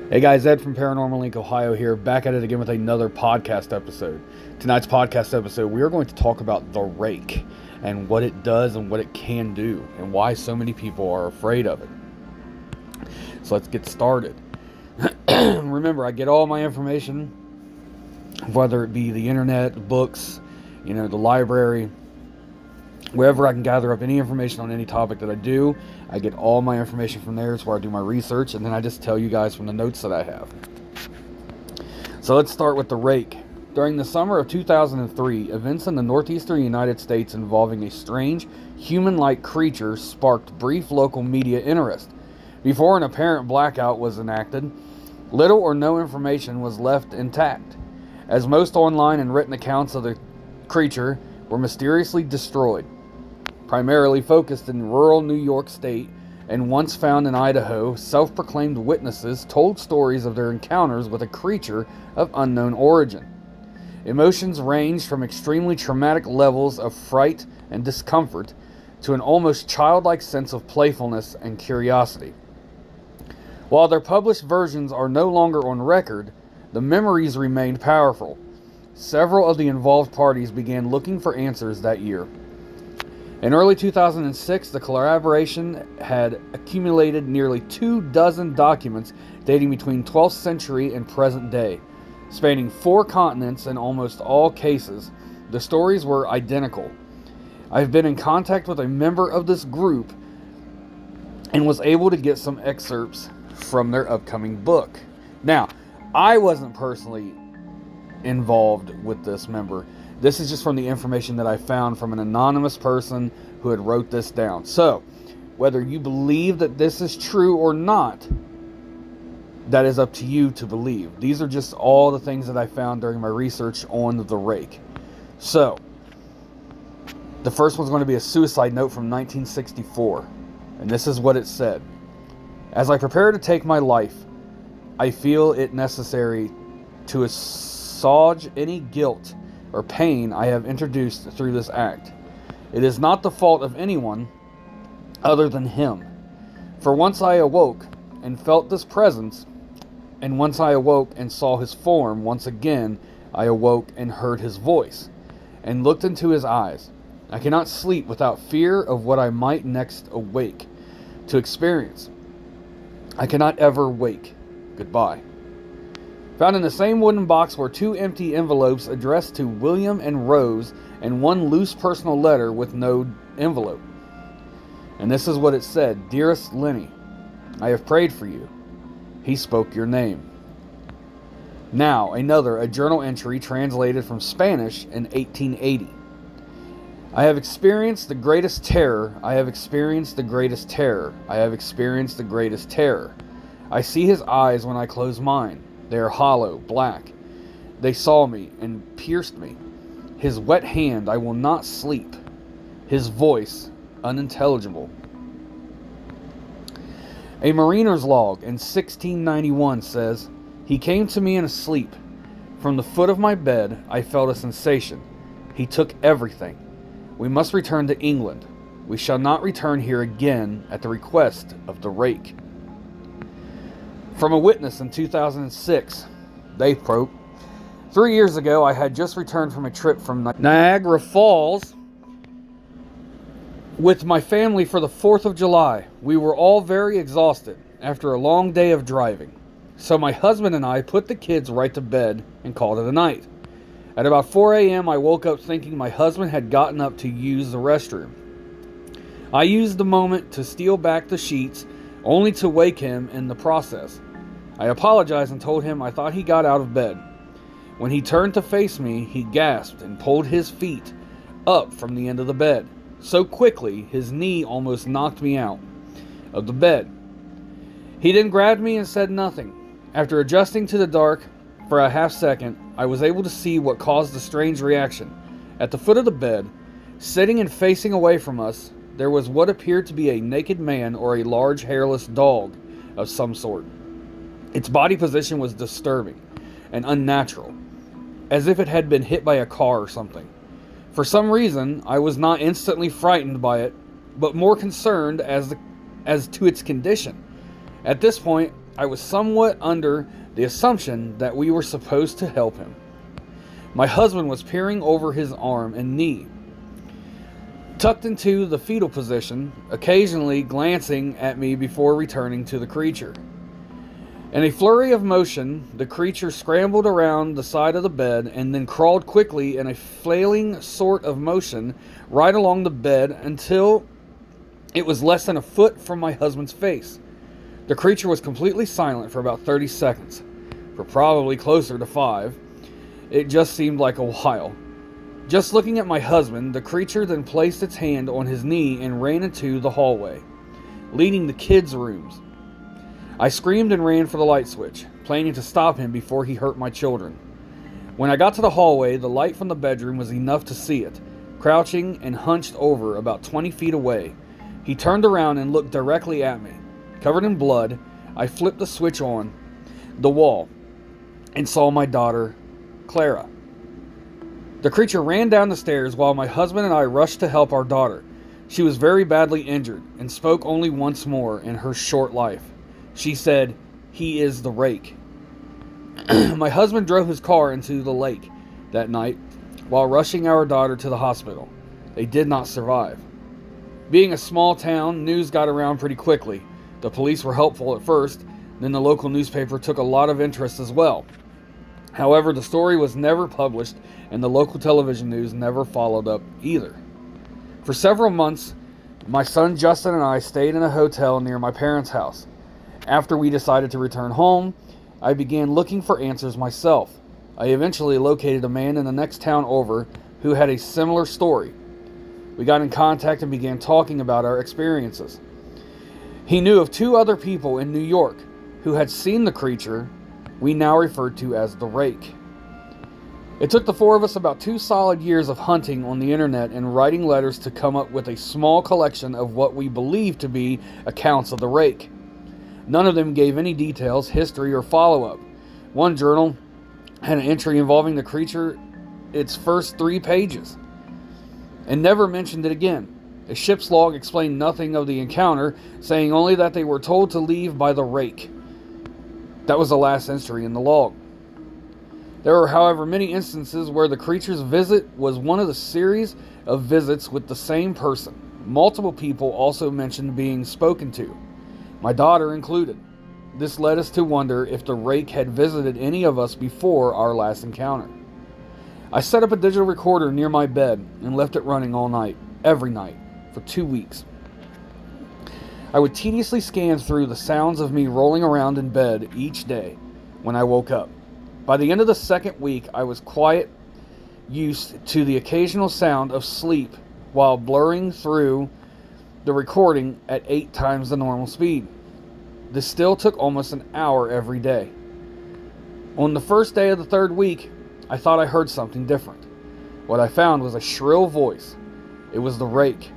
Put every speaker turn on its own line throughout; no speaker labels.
Hey guys, Ed from Paranormal Link, Ohio here, back at it again with another podcast episode. Tonight's podcast episode, we are going to talk about the rake and what it does and what it can do and why so many people are afraid of it. So let's get started. Remember, I get all my information, whether it be the internet, books, the library, wherever I can gather up any information on any topic that I do. I get all my information from there. It's where I do my research, and then I just tell you guys from the notes that I have. So let's start with the rake. During the summer of 2003, events in the northeastern United States involving a strange, human-like creature sparked brief local media interest. Before an apparent blackout was enacted, little or no information was left intact, as most online and written accounts of the creature were mysteriously destroyed. Primarily focused in rural New York State and once found in Idaho, self-proclaimed witnesses told stories of their encounters with a creature of unknown origin. Emotions ranged from extremely traumatic levels of fright and discomfort to an almost childlike sense of playfulness and curiosity. While their published versions are no longer on record, the memories remained powerful. Several of the involved parties began looking for answers that year. In early 2006, the collaboration had accumulated nearly 24 documents dating between 12th century and present day. Spanning 4 continents in almost all cases, the stories were identical. I've been in contact with a member of this group and was able to get some excerpts from their upcoming book. Now, I wasn't personally involved with this member. This is just from the information that I found from an anonymous person who had wrote this down. So, whether you believe that this is true or not, that is up to you to believe. These are just all the things that I found during my research on the rake. So, the first one's going to be a suicide note from 1964. And this is what it said. As I prepare to take my life, I feel it necessary to assuage any guilt or pain I have introduced through this act. It is not the fault of anyone other than him. For once I awoke and felt this presence, and once I awoke and saw his form, once again I awoke and heard his voice, and looked into his eyes. I cannot sleep without fear of what I might next awake to experience. I cannot ever wake. Goodbye. Found in the same wooden box were 2 empty envelopes addressed to William and Rose and 1 loose personal letter with no envelope. And this is what it said. Dearest Lenny, I have prayed for you. He spoke your name. Now, a journal entry translated from Spanish in 1880. I have experienced the greatest terror. I have experienced the greatest terror. I have experienced the greatest terror. I see his eyes when I close mine. They are hollow, black. They saw me and pierced me. His wet hand, I will not sleep. His voice, unintelligible. A mariner's log in 1691 says, he came to me in a sleep. From the foot of my bed, I felt a sensation. He took everything. We must return to England. We shall not return here again at the request of the rake. From a witness in 2006, they wrote, 3 years ago, I had just returned from a trip from Niagara Falls with my family for the 4th of July. We were all very exhausted after a long day of driving. So my husband and I put the kids right to bed and called it a night. At about 4 a.m., I woke up thinking my husband had gotten up to use the restroom. I used the moment to steal back the sheets, only to wake him in the process. I apologized and told him I thought he got out of bed. When he turned to face me, he gasped and pulled his feet up from the end of the bed. So quickly, his knee almost knocked me out of the bed. He then grabbed me and said nothing. After adjusting to the dark for a half second, I was able to see what caused the strange reaction. At the foot of the bed, sitting and facing away from us, there was what appeared to be a naked man or a large hairless dog of some sort. Its body position was disturbing and unnatural, as if it had been hit by a car or something. For some reason, I was not instantly frightened by it, but more concerned as to its condition. At this point, I was somewhat under the assumption that we were supposed to help him. My husband was peering over his arm and knee, tucked into the fetal position, occasionally glancing at me before returning to the creature. In a flurry of motion, the creature scrambled around the side of the bed and then crawled quickly in a flailing sort of motion right along the bed until it was less than a foot from my husband's face. The creature was completely silent for about 30 seconds, for probably closer to 5. It just seemed like a while. Just looking at my husband, the creature then placed its hand on his knee and ran into the hallway, leading the kids' rooms. I screamed and ran for the light switch, planning to stop him before he hurt my children. When I got to the hallway, the light from the bedroom was enough to see it. Crouching and hunched over about 20 feet away, he turned around and looked directly at me. Covered in blood, I flipped the switch on the wall and saw my daughter, Clara. The creature ran down the stairs while my husband and I rushed to help our daughter. She was very badly injured and spoke only once more in her short life. She said, "He is the Rake." My husband drove his car into the lake that night while rushing our daughter to the hospital. They did not survive. Being a small town, news got around pretty quickly. The police were helpful at first, then the local newspaper took a lot of interest as well. However, the story was never published and the local television news never followed up either. For several months, my son Justin and I stayed in a hotel near my parents' house. After we decided to return home, I began looking for answers myself. I eventually located a man in the next town over who had a similar story. We got in contact and began talking about our experiences. He knew of 2 other people in New York who had seen the creature we now refer to as the Rake. It took the 4 of us about 2 solid years of hunting on the internet and writing letters to come up with a small collection of what we believed to be accounts of the Rake. None of them gave any details, history, or follow-up. One journal had an entry involving the creature its first 3 pages, and never mentioned it again. A ship's log explained nothing of the encounter, saying only that they were told to leave by the Rake. That was the last entry in the log. There were, however, many instances where the creature's visit was one of the series of visits with the same person. Multiple people also mentioned being spoken to, my daughter included. This led us to wonder if the Rake had visited any of us before our last encounter. I set up a digital recorder near my bed and left it running all night, every night, for 2 weeks. I would tediously scan through the sounds of me rolling around in bed each day when I woke up. By the end of the 2nd week, I was quite used to the occasional sound of sleep while blurring through the recording at 8 times the normal speed. This still took almost an hour every day. On the first day of the 3rd week, I thought I heard something different. What I found was a shrill voice. It was the Rake.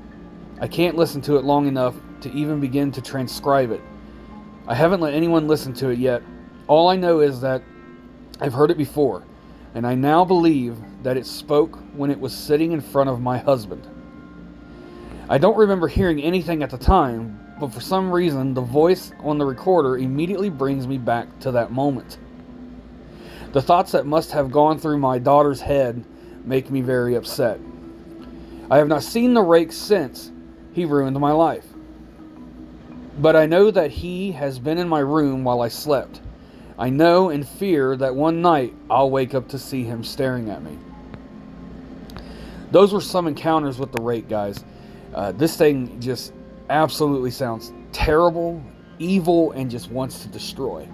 I can't listen to it long enough to even begin to transcribe it. I haven't let anyone listen to it yet. All I know is that I've heard it before, and I now believe that it spoke when it was sitting in front of my husband. I don't remember hearing anything at the time, but for some reason, the voice on the recorder immediately brings me back to that moment. The thoughts that must have gone through my daughter's head make me very upset. I have not seen the Rake since he ruined my life. But I know that he has been in my room while I slept. I know and fear that one night I'll wake up to see him staring at me. Those were some encounters with the Rake, guys. This thing just absolutely sounds terrible, evil, and just wants to destroy.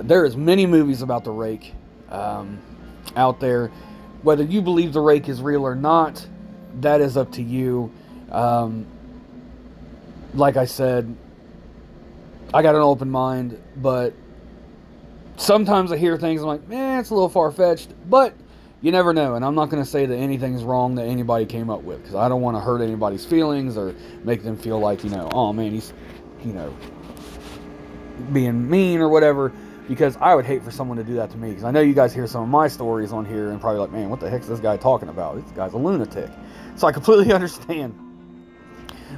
There is many movies about the Rake out there. Whether you believe the Rake is real or not, that is up to you. Like I said, I got an open mind, but sometimes I hear things, I'm like, it's a little far-fetched, but you never know, and I'm not going to say that anything's wrong that anybody came up with, because I don't want to hurt anybody's feelings or make them feel like, oh man, he's, being mean or whatever, because I would hate for someone to do that to me, because I know you guys hear some of my stories on here and probably like, man, what the heck's this guy talking about? This guy's a lunatic. So I completely understand.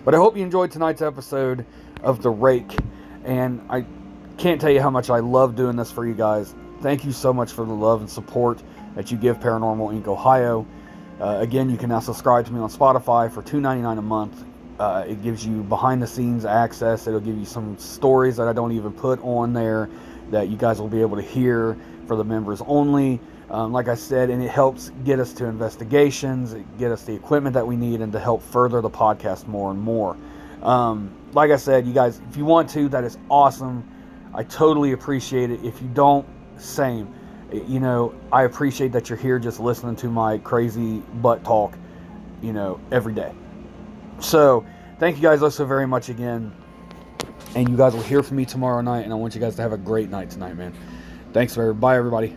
But I hope you enjoyed tonight's episode of The Rake, and Can't tell you how much I love doing this for you guys. Thank you so much for the love and support that you give Paranormal Inc. Ohio. Again, you can now subscribe to me on Spotify for $2.99 a month. It gives you behind-the-scenes access. It'll give you some stories that I don't even put on there that you guys will be able to hear for the members only. Like I said, and it helps get us to investigations, get us the equipment that we need, and to help further the podcast more and more. Like I said, you guys, if you want to, that is awesome. I totally appreciate it. If you don't, same. You know, I appreciate that you're here just listening to my crazy butt talk, you know, every day. So, thank you guys so very much again. And you guys will hear from me tomorrow night, and I want you guys to have a great night tonight, man. Thanks, bye, everybody.